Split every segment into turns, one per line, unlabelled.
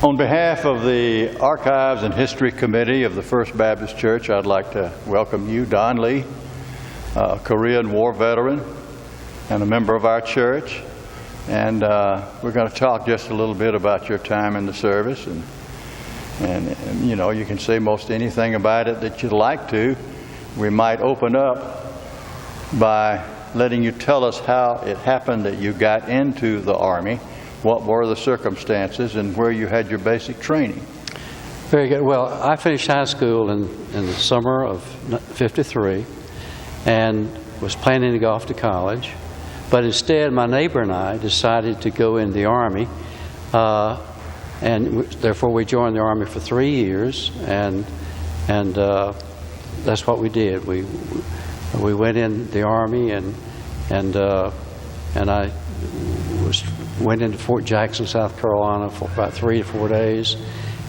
On behalf of the Archives and History Committee of the First Baptist Church, I'd like to welcome you, Don Lee, a Korean War veteran and a member of our church. And we're going to talk just a little bit about your time in the service. And you know, you can say most anything about it that you'd like to. We might open up by letting you tell us how it happened that you got into the Army. What were the circumstances and where you had your basic training?
Very good. Well, I finished high school in the summer of '53 and was planning to go off to college. But instead, my neighbor and I decided to go in the Army, and therefore we joined the Army for 3 years, and that's what we did. We went in the Army, and I went into Fort Jackson, South Carolina for about 3 to 4 days,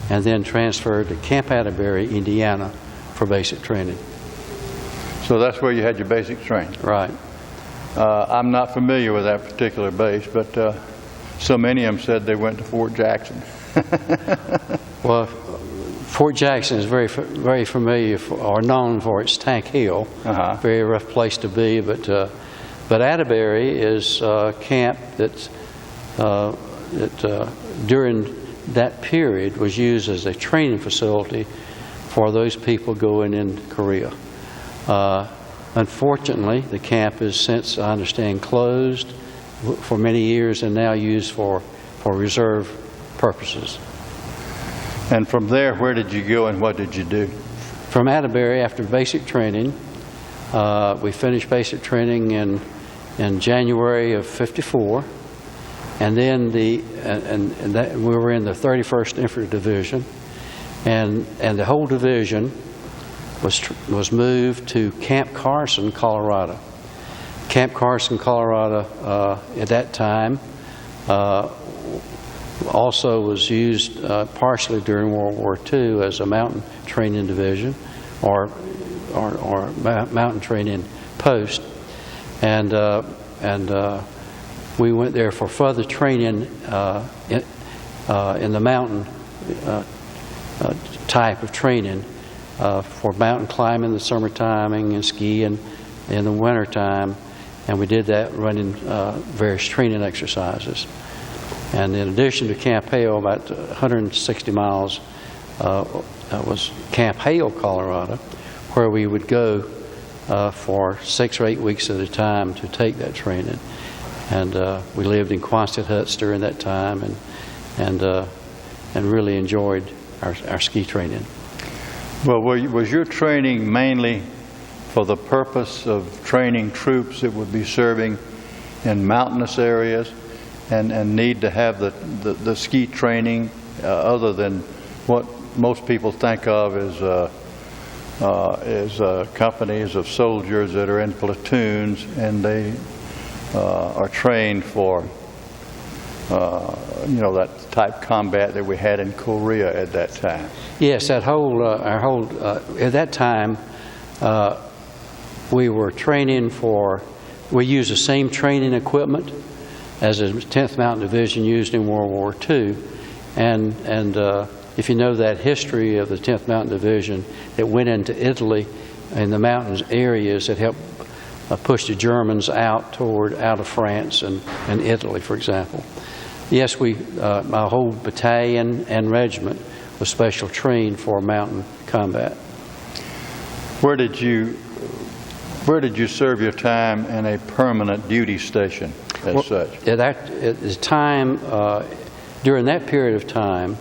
and then transferred to Camp Atterbury, Indiana, for basic training.
So that's where you had your basic training?
Right.
I'm not familiar with that particular base, but so many of them said they went to Fort Jackson.
Well, Fort Jackson is very familiar or known for its Tank Hill. Very rough place to be, but Atterbury is a camp that during that period was used as a training facility for those people going into Korea. Unfortunately, the camp is since, I understand, closed for many years and now used for reserve purposes.
And from there, where did you go and what did you do?
From Atterbury, after basic training, we finished basic training in January of '54, and then we were in the 31st Infantry Division, and the whole division was moved to Camp Carson, Colorado. Camp Carson, Colorado, at that time also was used partially during World War II as a mountain training division or mountain training post, and we went there for further training in the mountain type of training. For mountain climbing in the summertime and skiing in the wintertime, and we did that running various training exercises. And in addition to Camp Hale, about 160 miles was Camp Hale, Colorado, where we would go for 6 or 8 weeks at a time to take that training. And we lived in Quonset huts during that time, and really enjoyed our ski training.
Well, was your training mainly for the purpose of training troops that would be serving in mountainous areas and need to have the ski training other than what most people think of as companies of soldiers that are in platoons and they are trained for that type combat that we had in Korea at that time?
Yes, at that time, we were training we used the same training equipment as the 10th Mountain Division used in World War II. And if you know that history of the 10th Mountain Division, it went into Italy in the mountains areas that helped push the Germans out of France and Italy, for example. Yes, my whole battalion and regiment was special trained for mountain combat.
Where did you serve your time in a permanent duty station as such?
At the time, during that period of time,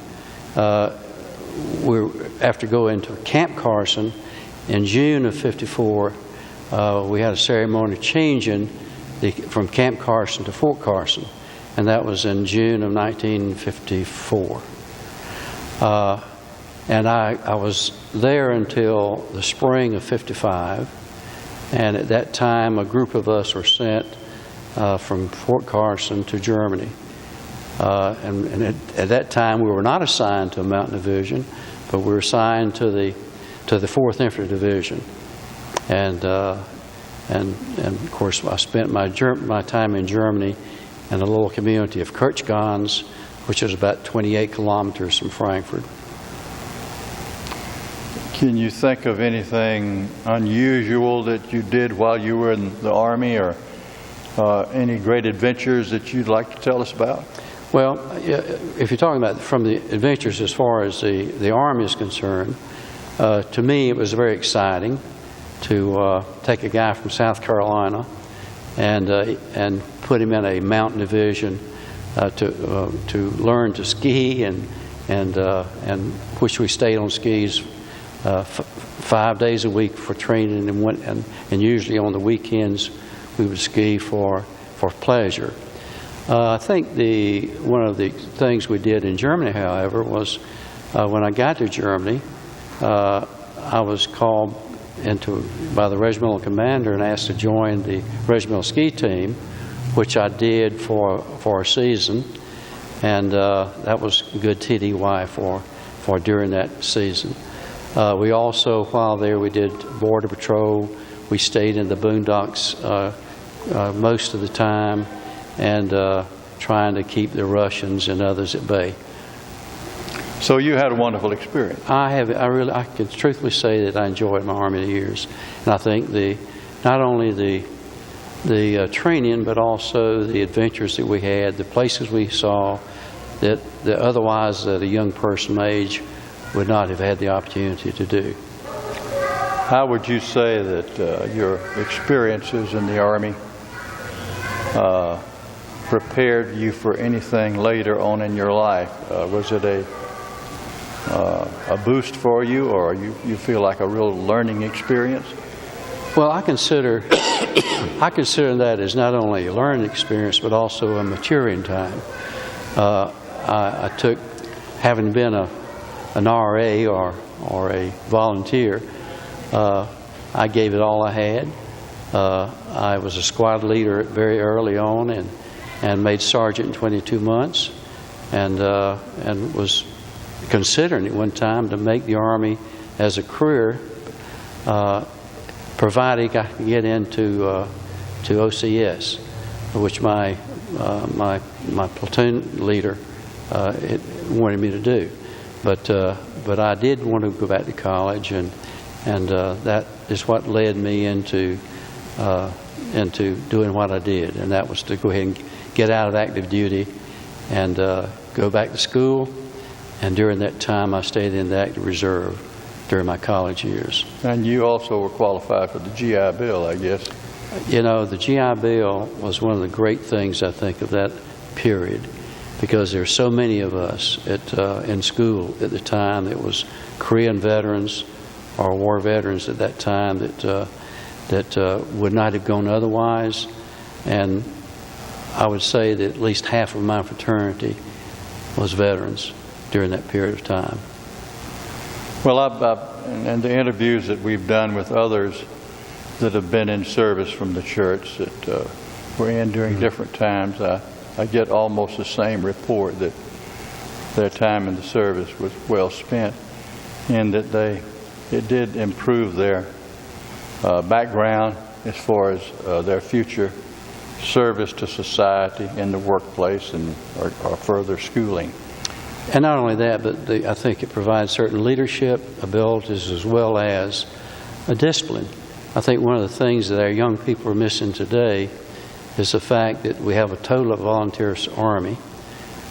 after going to Camp Carson in June of '54, we had a ceremony changing from Camp Carson to Fort Carson, and that was in June of 1954. And I was there until the spring of '55, and at that time a group of us were sent from Fort Carson to Germany. And at that time we were not assigned to a mountain division, but we were assigned to the 4th Infantry Division. And of course I spent my time in Germany in a little community of Kirchgans which is about 28 kilometers from Frankfurt.
Can you think of anything unusual that you did while you were in the Army, or any great adventures that you'd like to tell us about?
Well, if you're talking about from the adventures as far as the Army is concerned, to me it was very exciting to take a guy from South Carolina and put him in a mountain division to learn to ski, and which we stayed on skis 5 days a week for training, and usually on the weekends we would ski for pleasure. I think one of the things we did in Germany, however, was when I got to Germany, I was called by the regimental commander and asked to join the regimental ski team, which I did for a season, and that was good TDY for during that season. We also, while there, we did border patrol. We stayed in the boondocks most of the time, and trying to keep the Russians and others at bay.
So you had a wonderful experience.
I can truthfully say that I enjoyed my Army years, and I think not only the training, but also the adventures that we had, the places we saw that otherwise at a young person age would not have had the opportunity to do.
How would you say that your experiences in the Army prepared you for anything later on in your life? Was it a boost for you, or you feel like a real learning experience?
Well, I consider that as not only a learning experience, but also a maturing time. I took, having been an RA or a volunteer, I gave it all I had. I was a squad leader very early on, and made sergeant in 22 months, and was considering at one time to make the Army as a career, provided I could get into to OCS, which my platoon leader wanted me to do. But I did want to go back to college, and that is what led me into doing what I did, and that was to go ahead and get out of active duty and go back to school. And during that time, I stayed in the active reserve during my college years. And
you also were qualified for the GI Bill, I guess.
You know, the GI Bill was one of the great things, I think, of that period, because there were so many of us in school at the time that was Korean veterans or war veterans at that time that would not have gone otherwise. And I would say that at least half of my fraternity was veterans during that period of time.
Well, in the interviews that we've done with others that have been in service from the church that were in during different times, I get almost the same report, that their time in the service was well spent, and that it did improve their background as far as their future service to society in the workplace or further schooling.
And not only that, but I think it provides certain leadership abilities as well as a discipline. I think one of the things that our young people are missing today is the fact that we have a total volunteer army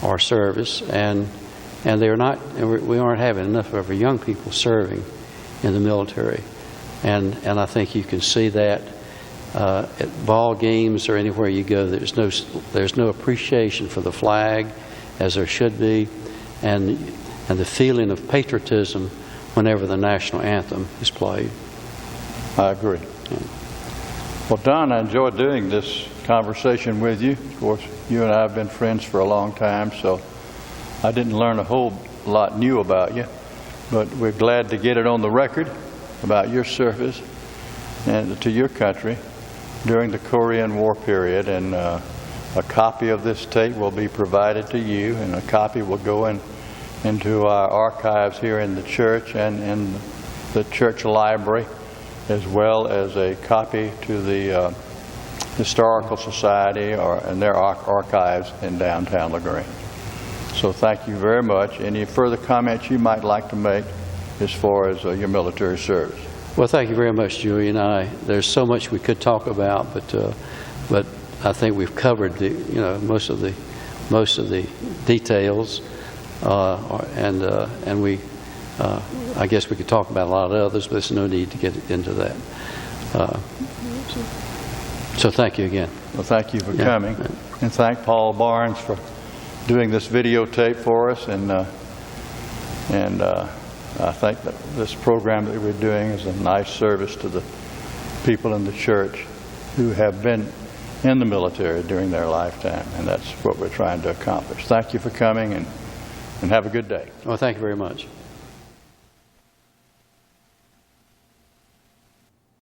or service, and we aren't having enough of our young people serving in the military. And I think you can see that at ball games or anywhere you go. There's no appreciation for the flag as there should be, and the feeling of patriotism whenever the national anthem is played.
I agree.
Yeah.
Well, Don, I enjoyed doing this conversation with you. Of course, you and I have been friends for a long time, so I didn't learn a whole lot new about you, but we're glad to get it on the record about your service and to your country during the Korean War period. And a copy of this tape will be provided to you, and a copy will go into our archives here in the church and in the church library, as well as a copy to the Historical Society and their archives in downtown LaGrange. So thank you very much. Any further comments you might like to make as far as your military service?
Well, thank you very much, Julian. There's so much we could talk about, but I think we've covered most of the details, and we I guess we could talk about a lot of others, but there's no need to get into that. So thank you again.
Well, thank you for coming, and thank Paul Barnes for doing this videotape for us, and I think that this program that we're doing is a nice service to the people in the church who have been in the military during their lifetime, and that's what we're trying to accomplish. Thank you for coming, and have a good day.
Well, thank you very much.